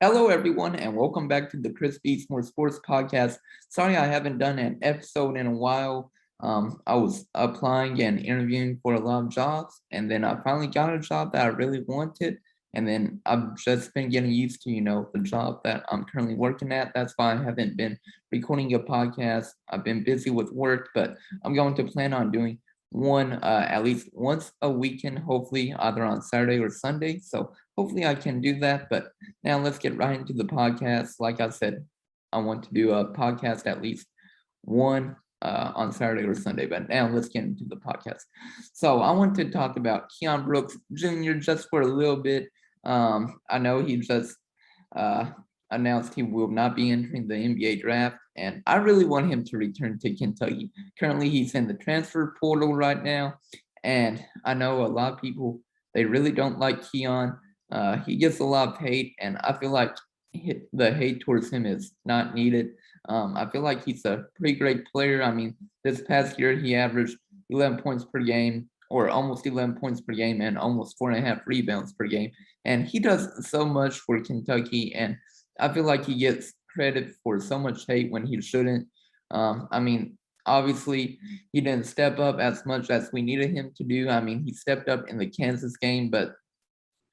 Hello, everyone, and welcome back to the Chris Beats More Sports podcast. Sorry, I haven't done an episode in a while. I was applying and interviewing for a lot of jobs, and then I finally got a job that I really wanted. And then I've just been getting used to, the job that I'm currently working at. That's why I haven't been recording a podcast. I've been busy with work, but I'm going to plan on doing one at least once a weekend, hopefully either on Saturday or Sunday. So hopefully I can do that. But now let's get right into the podcast. Like I said, I want to do a podcast at least one on Saturday or Sunday. But now let's get into the podcast. So I want to talk about Keion Brooks Jr. just for a little bit. I know he just uh, announced he will not be entering the NBA draft, and I really want him to return to Kentucky. Currently, he's in the transfer portal right now, and I know a lot of people, they really don't like Keion. He gets a lot of hate, and I feel like the hate towards him is not needed. I feel like he's a pretty great player. I mean, this past year he averaged 11 points per game, or almost 11 points per game, and almost 4.5 rebounds per game. And he does so much for Kentucky, and I feel like he gets credit for so much hate when he shouldn't. I mean, obviously, he didn't step up as much as we needed him to do. I mean, he stepped up in the Kansas game, but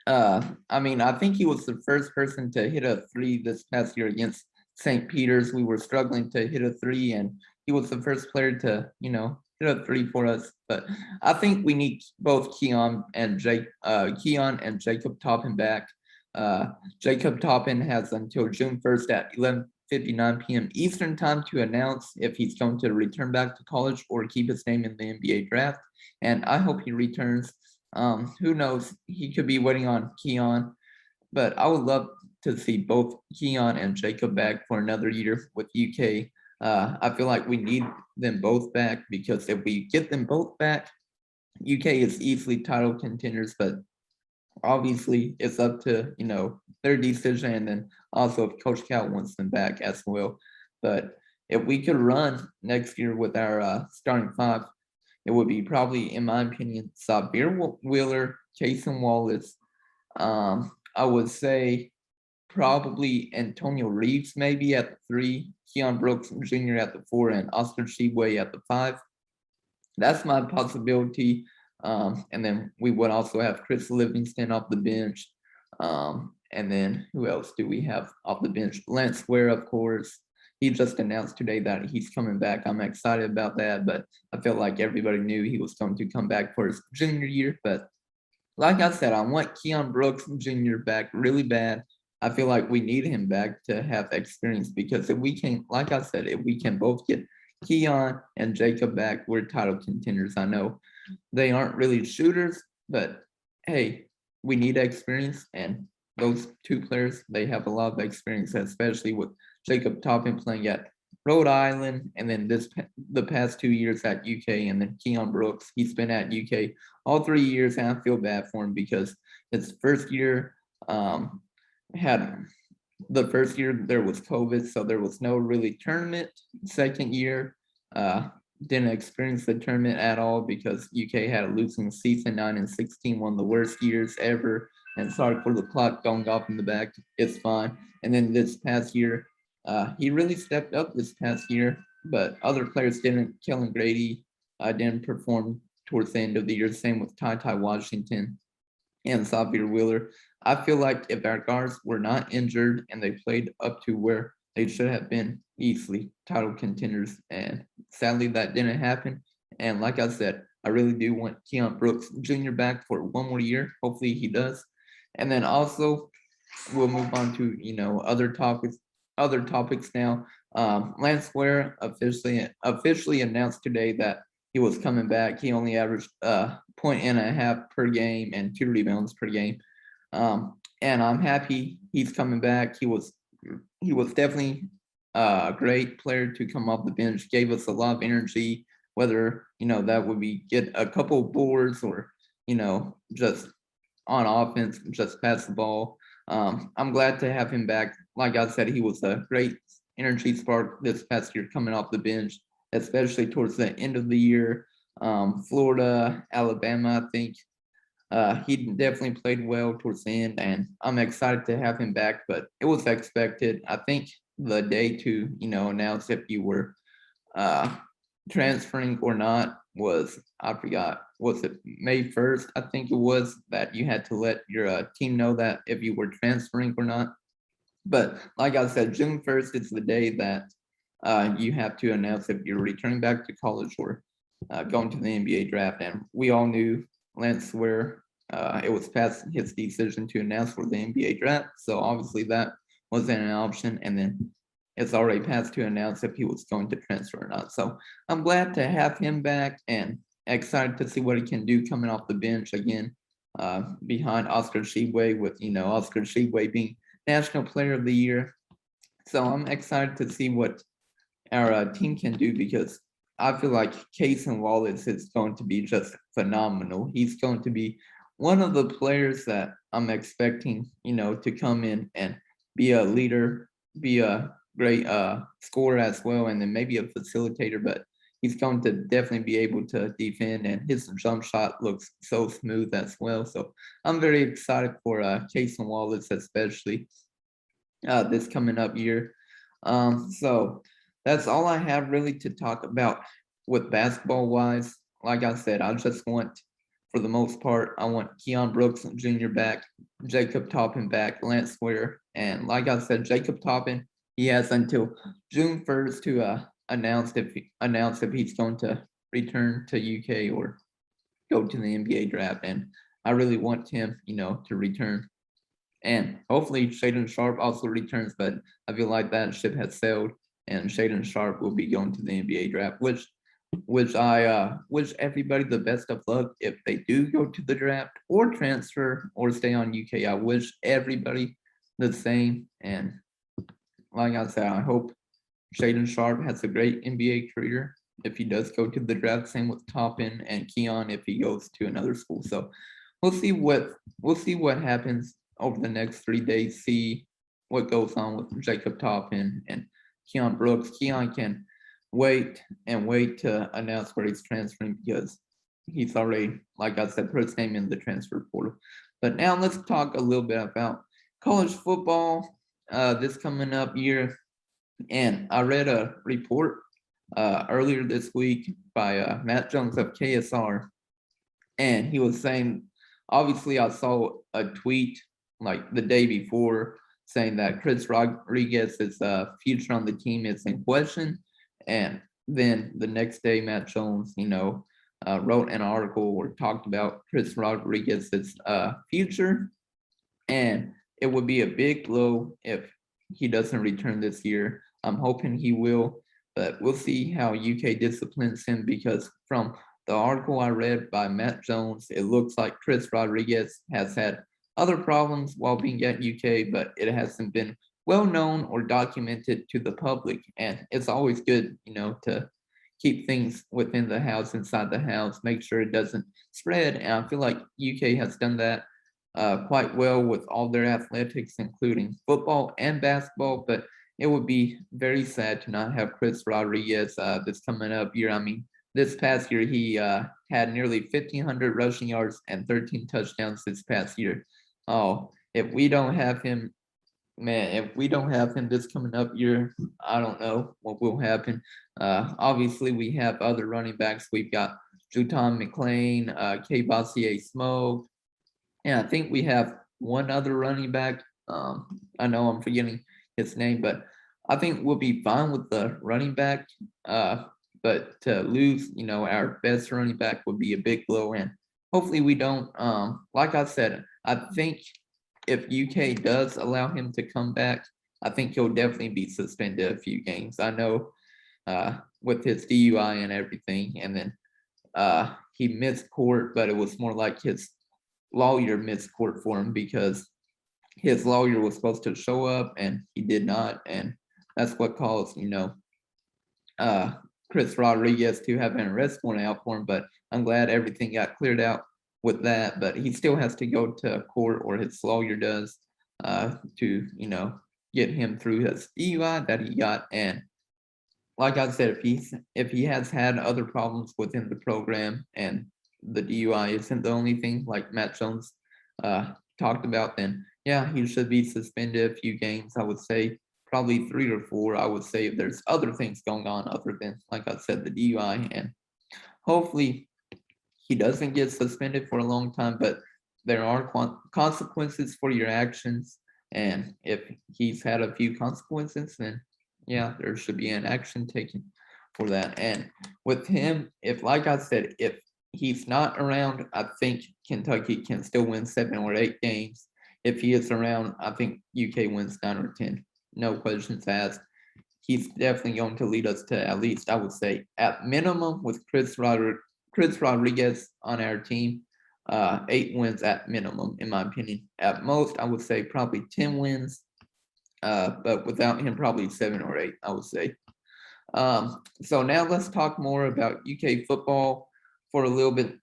I mean, I think he was the first person to hit a three this past year against St. Peter's. We were struggling to hit a three, and he was the first player to, hit a three for us. But I think we need both Keion and Jacob Toppin back. Jacob Toppin has until June 1st at 11:59 p.m. Eastern time to announce if he's going to return back to college or keep his name in the NBA draft. And I hope he returns. Who knows? He could be waiting on Keion, but I would love to see both Keion and Jacob back for another year with UK. I feel like we need them both back because if we get them both back, UK is easily title contenders, but obviously it's up to, their decision, and then also if Coach Cal wants them back as well. But if we could run next year with our starting five, it would be probably, in my opinion, Sabir Wheeler, Jason Wallace. I would say probably Antonio Reeves maybe at the three, Keion Brooks Jr. at the four, and Oscar Tshiebwe at the five. That's my possibility. And then we would also have Chris Livingston off the bench. And then who else do we have off the bench? Lance Ware, of course. He just announced today that he's coming back. I'm excited about that, but I felt like everybody knew he was going to come back for his junior year. But like I said, I want Keion Brooks Jr. back really bad. I feel like we need him back to have experience because if we can, like I said, if we can both get Keion and Jacob back, we're title contenders. I know they aren't really shooters, but hey, we need experience, and those two players, they have a lot of experience, especially with Jacob Toppin playing at Rhode Island, and then the past 2 years at UK, and then Keion Brooks, he's been at UK all 3 years, and I feel bad for him because his first year had the first year there was COVID, so there was no really tournament. Second year, didn't experience the tournament at all because UK had a losing season, 9-16, one of the worst years ever. And sorry for the clock going off in the back. It's fine. And then this past year, he really stepped up this past year, but other players didn't. Kellen Grady didn't perform towards the end of the year. Same with Ty Washington and Xavier Wheeler. I feel like if our guards were not injured and they played up to where they should have been easily title contenders, and sadly that didn't happen. And like I said, I really do want Keion Brooks Jr. back for one more year. Hopefully he does. And then also we'll move on to other topics. Other topics now. Lance Ware officially announced today that he was coming back. He only averaged point and a half per game and 2 rebounds per game. And I'm happy he's coming back. He was definitely a great player to come off the bench. Gave us a lot of energy. Whether that would be get a couple of boards or just on offense, just pass the ball. I'm glad to have him back. Like I said, he was a great energy spark this past year coming off the bench, especially towards the end of the year. Florida, Alabama, I think He definitely played well towards the end, and I'm excited to have him back. But it was expected. I think the day to announce if you were uh, transferring or not was, I forgot, was it May 1st? I think it was, that you had to let your team know that if you were transferring or not. But like I said, June 1st is the day that you have to announce if you're returning back to college or going to the NBA draft. And we all knew Lance Ware, it was past his decision to announce for the NBA draft. So obviously that wasn't an option. And then it's already passed to announce if he was going to transfer or not. So I'm glad to have him back and excited to see what he can do coming off the bench again, behind Oscar Tshiebwe, with Oscar Tshiebwe being National Player of the Year. So I'm excited to see what our team can do, because I feel like Keion Wallace is going to be just phenomenal. He's going to be one of the players that I'm expecting, to come in and be a leader, be a great scorer as well, and then maybe a facilitator. But he's going to definitely be able to defend, and his jump shot looks so smooth as well. So I'm very excited for Keion Wallace, especially this coming up year. So that's all I have really to talk about with basketball wise. Like I said, I just want, for the most part, I want Keion Brooks Jr. back, Jacob Toppin back, Lance Ware, and like I said, Jacob Toppin, he has until June 1st to announce if he's going to return to UK or go to the NBA draft. And I really want him, to return. And hopefully Shaden Sharp also returns, but I feel like that ship has sailed, and Shaden Sharp will be going to the NBA draft, which I wish everybody the best of luck if they do go to the draft or transfer or stay on UK. I wish everybody the same. And like I said, I hope Shaden Sharp has a great NBA career if he does go to the draft. Same with Toppin and Keion if he goes to another school. So we'll see what happens over the next 3 days. See what goes on with Jacob Toppin and Keion Brooks. Keion can wait to announce where he's transferring, because he's already, like I said, put his name in the transfer portal. But now let's talk a little bit about college football this coming up year. And I read a report earlier this week by Matt Jones of KSR, and he was saying, obviously, I saw a tweet like the day before saying that Chris Rodriguez's future on the team is in question. And then the next day, Matt Jones, wrote an article or talked about Chris Rodriguez's future. And it would be a big blow if he doesn't return this year. I'm hoping he will, but we'll see how UK disciplines him, because from the article I read by Matt Jones, it looks like Chris Rodriguez has had other problems while being at UK, but it hasn't been well known or documented to the public. And it's always good, to keep things within the house, inside the house, make sure it doesn't spread. And I feel like UK has done that quite well with all their athletics, including football and basketball. But it would be very sad to not have Chris Rodriguez this coming up year. I mean, this past year, he had nearly 1,500 rushing yards and 13 touchdowns this past year. Oh, if we don't have him, man, if we don't have him this coming up year, I don't know what will happen. Obviously, we have other running backs. We've got Juton McClain, K. Bossier Smoke, and I think we have one other running back. I know I'm forgetting his name, but I think we'll be fine with the running back. But to lose, our best running back would be a big blow. And hopefully we don't. Like I said, I think if UK does allow him to come back, I think he'll definitely be suspended a few games. I know with his DUI and everything, and then he missed court, but it was more like his lawyer missed court for him, because his lawyer was supposed to show up and he did not, and that's what caused Chris Rodriguez to have an arrest warrant out for him. But I'm glad everything got cleared out with that. But he still has to go to court, or his lawyer does, to get him through his DUI that he got. And like I said, if he has had other problems within the program and the DUI isn't the only thing, like Matt Jones talked about, then yeah, he should be suspended a few games. I would say probably 3 or 4. I would say if there's other things going on other than, like I said, the DUI, and hopefully he doesn't get suspended for a long time, but there are consequences for your actions. And if he's had a few consequences, then yeah, there should be an action taken for that. And with him, if, like I said, if he's not around, I think Kentucky can still win 7 or 8 games. If he is around, I think UK wins 9 or 10. No questions asked. He's definitely going to lead us to, at least, I would say, at minimum, with Chris Rodriguez on our team, 8 wins at minimum, in my opinion. At most, I would say probably 10 wins, but without him, probably 7 or 8, I would say. So now let's talk more about UK football for a little bit.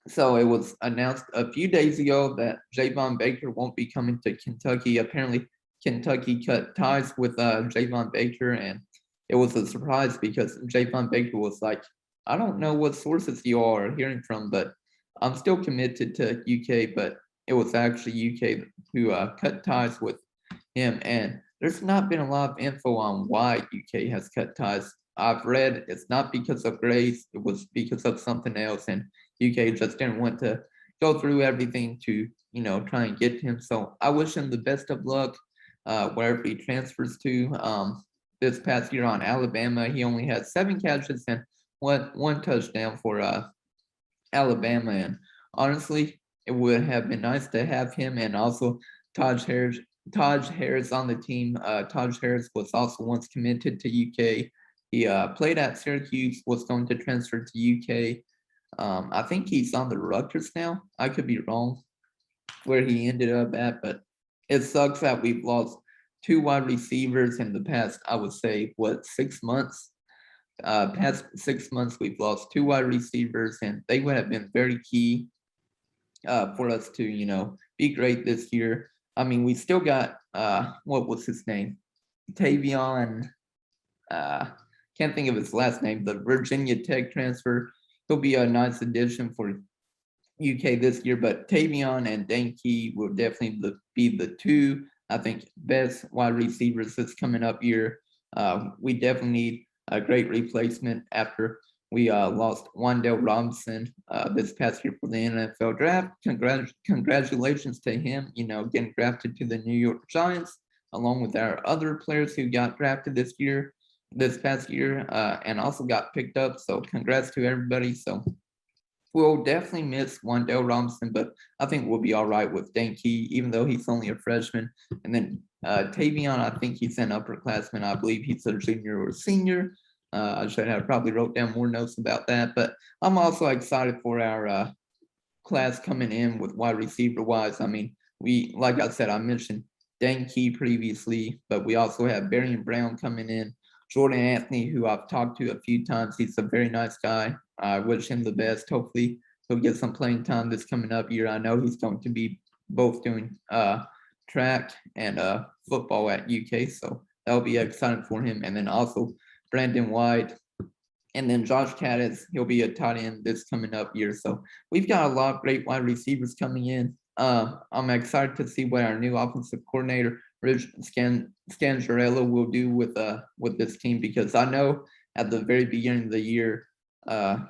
So it was announced a few days ago that Javon Baker won't be coming to Kentucky. Apparently, Kentucky cut ties with Javon Baker, and it was a surprise because Javon Baker was like, I don't know what sources you all are hearing from, but I'm still committed to UK. But it was actually UK who cut ties with him, and there's not been a lot of info on why UK has cut ties. I've read it's not because of grades, it was because of something else, and UK just didn't want to go through everything to, try and get him. So I wish him the best of luck wherever he transfers to. This past year on Alabama, he only had 7 catches and one touchdown for Alabama. And honestly, it would have been nice to have him and also Taj Harris. Taj Harris on the team. Taj Harris was also once committed to UK. He played at Syracuse, was going to transfer to UK. I think he's on the Rutgers now. I could be wrong where he ended up at, but it sucks that we've lost 2 wide receivers in the past, I would say, 6 months? Past 6 months, we've lost 2 wide receivers, and they would have been very key for us to, be great this year. I mean, we still got, what was his name? Tavion, can't think of his last name, the Virginia Tech transfer. He'll be a nice addition for UK this year, but Tavion and Dane Key will definitely be the 2, I think, best wide receivers this coming up year. We definitely need a great replacement after we lost Wan'Dale Robinson this past year for the NFL draft. Congratulations to him, getting drafted to the New York Giants, along with our other players who got drafted this past year, and also got picked up. So congrats to everybody. So we'll definitely miss Wan'Dale Robinson, but I think we'll be all right with Dane Key, even though he's only a freshman. And then Tavion, I think he's an upperclassman. I believe he's a junior or senior. I should have probably wrote down more notes about that, but I'm also excited for our class coming in with wide receiver wise. I mean, like I said, I mentioned Dane Key previously, but we also have Barry Brown coming in. Jordan Anthony, who I've talked to a few times, he's a very nice guy. I wish him the best. Hopefully, he'll get some playing time this coming up year. I know he's going to be both doing track and football at UK, so that'll be exciting for him. And then also Brandon White, and then Josh Caddis, he'll be a tight end this coming up year. So we've got a lot of great wide receivers coming in. I'm excited to see what our new offensive coordinator, Rich Scangarello, will do with this team, because I know at the very beginning of the year,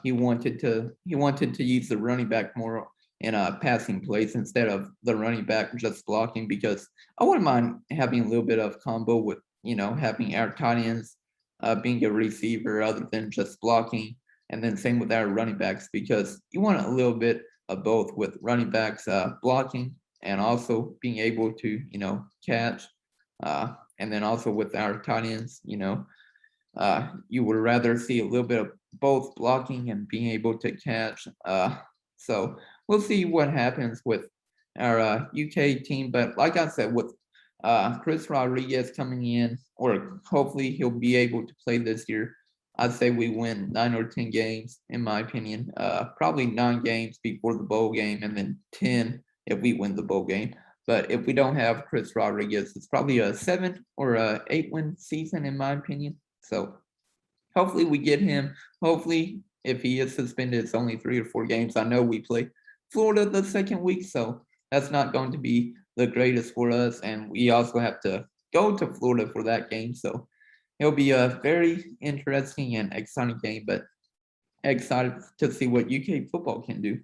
he wanted to use the running back more in passing plays instead of the running back just blocking, because I wouldn't mind having a little bit of combo with, having our tight ends being a receiver other than just blocking, and then same with our running backs, because you want a little bit of both with running backs blocking and also being able to, catch, and then also with our tight ends, you would rather see a little bit of both blocking and being able to catch. So we'll see what happens with our UK team. But like I said, with Chris Rodriguez coming in, or hopefully he'll be able to play this year, I'd say we win 9 or 10 games, in my opinion. Probably 9 games before the bowl game, and then 10 if we win the bowl game. But if we don't have Chris Rodriguez, it's probably a 7 or a 8 win season, in my opinion. So hopefully we get him. Hopefully if he is suspended, it's only 3 or 4 games. I know we play Florida the second week, so that's not going to be the greatest for us. And we also have to go to Florida for that game. So it'll be a very interesting and exciting game, but excited to see what UK football can do.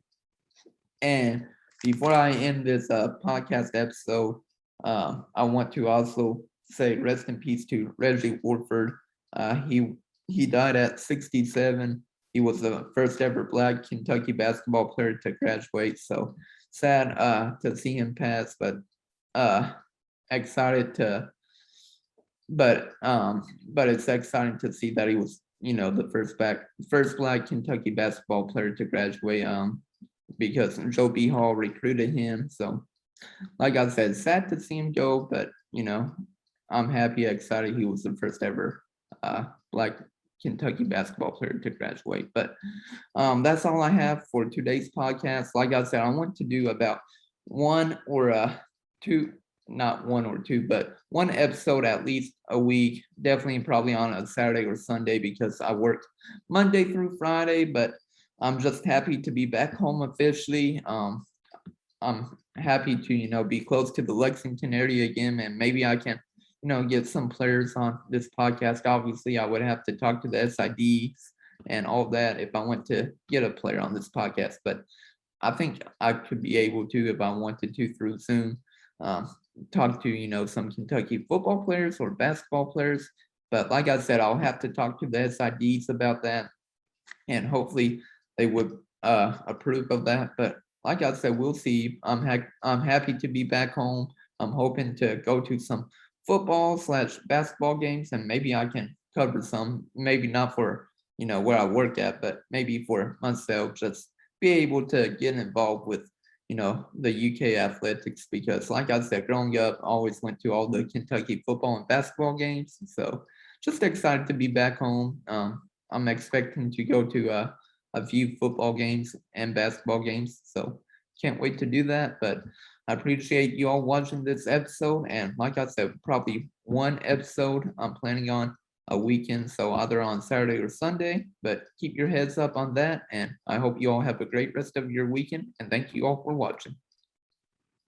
And before I end this podcast episode, I want to also say rest in peace to Reggie Warford. He died at 67. He was the first ever Black Kentucky basketball player to graduate. So sad to see him pass, but uh, excited to. But it's exciting to see that he was, the first Black Kentucky basketball player to graduate. Because Joe B. Hall recruited him. So, like I said, sad to see him go, but I'm happy, excited he was the first ever Black Kentucky basketball player to graduate. But that's all I have for today's podcast. Like I said, I want to do about one or two, not one or two, but one episode at least a week. Definitely probably on a Saturday or Sunday because I work Monday through Friday, but I'm just happy to be back home officially. I'm happy to, be close to the Lexington area again, and maybe I can, get some players on this podcast. Obviously, I would have to talk to the SIDs and all that if I want to get a player on this podcast, but I think I could be able to if I wanted to through Zoom. Talk to, some Kentucky football players or basketball players. But like I said, I'll have to talk to the SIDs about that, and hopefully they would approve of that. But like I said, we'll see. I'm happy to be back home. I'm hoping to go to some football/basketball games, and maybe I can cover some. Maybe not for where I work at, but maybe for myself, just be able to get involved with the UK athletics, because like I said, growing up, I always went to all the Kentucky football and basketball games. So just excited to be back home. I'm expecting to go to a few football games and basketball games. So can't wait to do that. But I appreciate you all watching this episode. And like I said, probably one episode I'm planning on a weekend. So either on Saturday or Sunday, but keep your heads up on that. And I hope you all have a great rest of your weekend. And thank you all for watching.